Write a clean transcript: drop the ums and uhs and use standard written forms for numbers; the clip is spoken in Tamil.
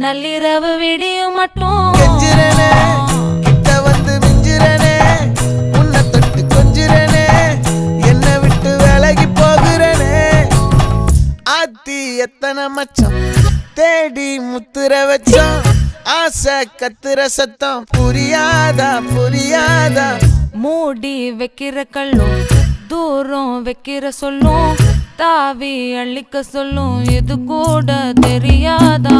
நள்ளிரவு விடியும் மட்டும் கெஞ்சிரனே கிட்ட வந்து மிஞ்சிரனே உன்னை தொட்டு கொஞ்சிரனே என்னை விட்டு விலகி போகிறனே ஆத்தி எத்தனை மச்சம் தேடி முத்துற வச்சோம் ஆசை கத்துற சத்தம் புரியாதா புரியாதா மூடி வைக்கிற கல்லும் தூரம் வைக்கிற சொல்லும் தாவி அள்ளிக்க சொல்லும் இது கூட தெரியாதா